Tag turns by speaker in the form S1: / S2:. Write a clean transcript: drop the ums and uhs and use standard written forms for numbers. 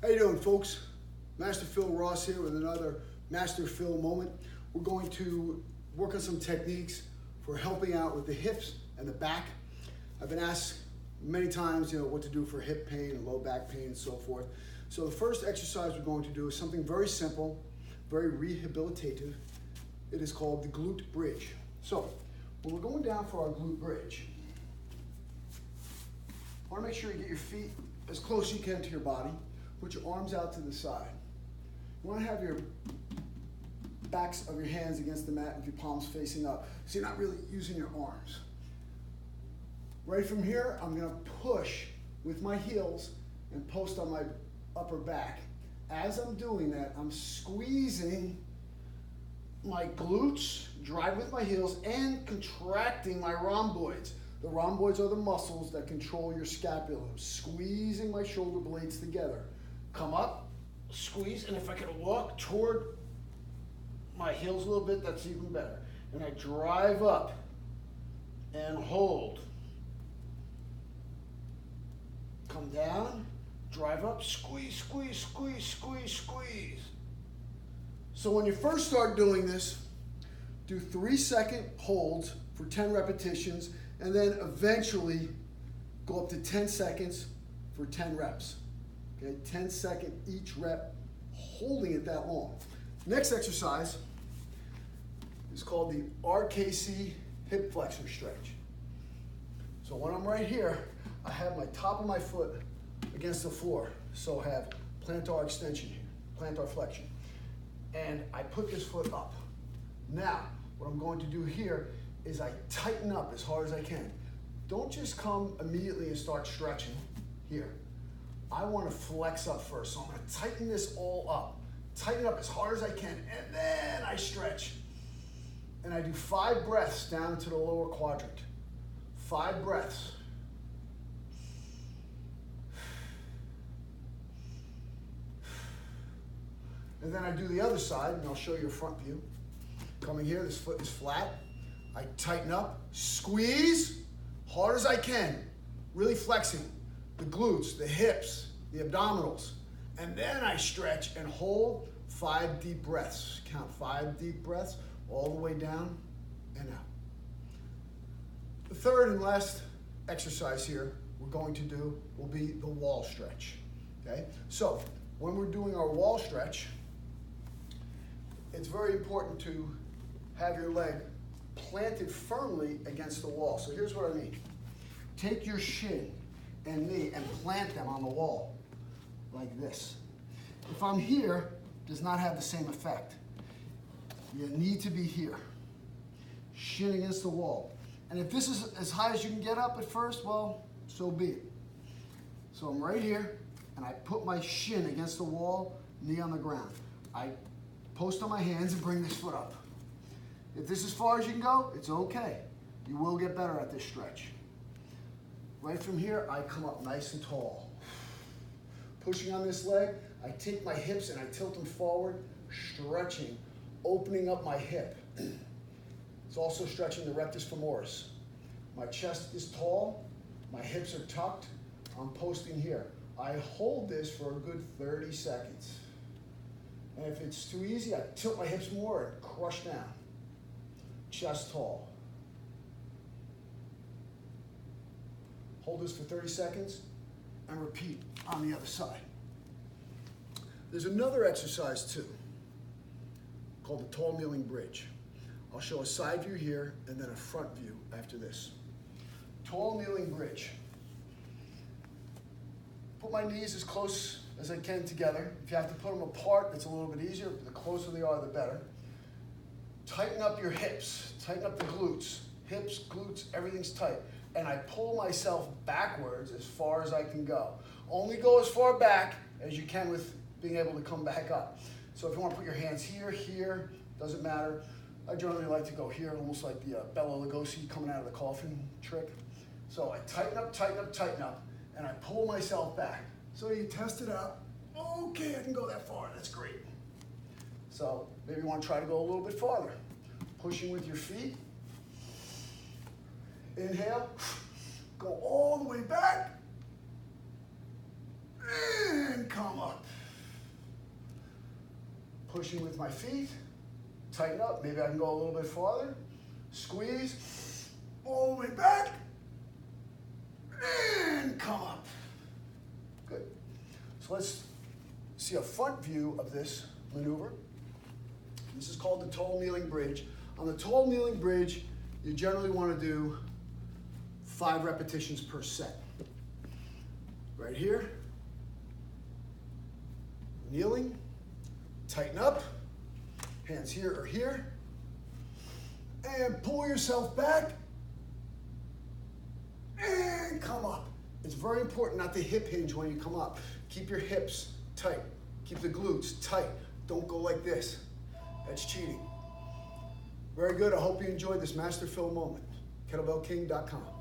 S1: How you doing, folks? Master Phil Ross here with another Master Phil moment. We're going to work on some techniques for helping out with the hips and the back. I've been asked many times, what to do for hip pain and low back pain and so forth. So the first exercise we're going to do is something very simple, very rehabilitative. It is called the glute bridge. So when we're going down for our glute bridge, I want to make sure you get your feet as close as you can to your body. Put your arms out to the side. You want to have your backs of your hands against the mat with your palms facing up, so you're not really using your arms. Right from here, I'm going to push with my heels and post on my upper back. As I'm doing that, I'm squeezing my glutes, driving with my heels, and contracting my rhomboids. The rhomboids are the muscles that control your scapula. I'm squeezing my shoulder blades together. Come up, squeeze, and if I can walk toward my heels a little bit, that's even better. And I drive up and hold. Come down, drive up, squeeze, squeeze, squeeze, squeeze, squeeze. So when you first start doing this, do 3-second holds for 10 repetitions, and then eventually go up to 10 seconds for 10 reps. Okay, 10-second each rep, holding it that long. Next exercise is called the RKC hip flexor stretch. So when I'm right here, I have my top of my foot against the floor. So I have plantar extension here, plantar flexion. And I put this foot up. Now, what I'm going to do here is I tighten up as hard as I can. Don't just come immediately and start stretching here. I want to flex up first, so I'm going to tighten this all up. Tighten up as hard as I can, and then I stretch. And I do 5 breaths down to the lower quadrant. 5 breaths. And then I do the other side, and I'll show you a front view. Coming here, this foot is flat. I tighten up, squeeze, hard as I can, really flexing the glutes, the hips, the abdominals. And then I stretch and hold 5 deep breaths. Count 5 deep breaths all the way down and out. The third and last exercise here we're going to do will be the wall stretch. Okay? So when we're doing our wall stretch, it's very important to have your leg planted firmly against the wall. So here's what I mean. Take your shin and knee and plant them on the wall like this. If I'm here, it does not have the same effect. You need to be here, shin against the wall. And if this is as high as you can get up at first, well, so be it. So I'm right here, and I put my shin against the wall, knee on the ground. I post on my hands and bring this foot up. If this is as far as you can go, it's okay. You will get better at this stretch. Right from here, I come up nice and tall. Pushing on this leg, I take my hips and I tilt them forward, stretching, opening up my hip. It's also stretching the rectus femoris. My chest is tall, my hips are tucked, I'm posting here. I hold this for a good 30 seconds. And if it's too easy, I tilt my hips more and crush down. Chest tall. Hold this for 30 seconds and repeat on the other side. There's another exercise too called the tall kneeling bridge. I'll show a side view here and then a front view after this. Tall kneeling bridge. Put my knees as close as I can together. If you have to put them apart, it's a little bit easier. The closer they are, the better. Tighten up your hips, tighten up the glutes. Hips, glutes, everything's tight. And I pull myself backwards as far as I can go. Only go as far back as you can with being able to come back up. So if you want to put your hands here, here, doesn't matter. I generally like to go here, almost like the Bela Lugosi coming out of the coffin trick. So I tighten up, tighten up, tighten up, and I pull myself back. So you test it out. Okay, I can go that far, that's great. So maybe you want to try to go a little bit farther. Pushing with your feet. Inhale, go all the way back, and come up. pushing with my feet. Tighten up. Maybe I can go a little bit farther. Squeeze. All the way back. And come up. Good. So let's see a front view of this maneuver. This is called the tall kneeling bridge. On the tall kneeling bridge, you generally want to do 5 repetitions per set. Right here. Kneeling. Tighten up. Hands here or here. And pull yourself back. And come up. It's very important not to hip hinge when you come up. Keep your hips tight. Keep the glutes tight. Don't go like this. That's cheating. Very good. I hope you enjoyed this Master Phil moment. KettlebellKing.com.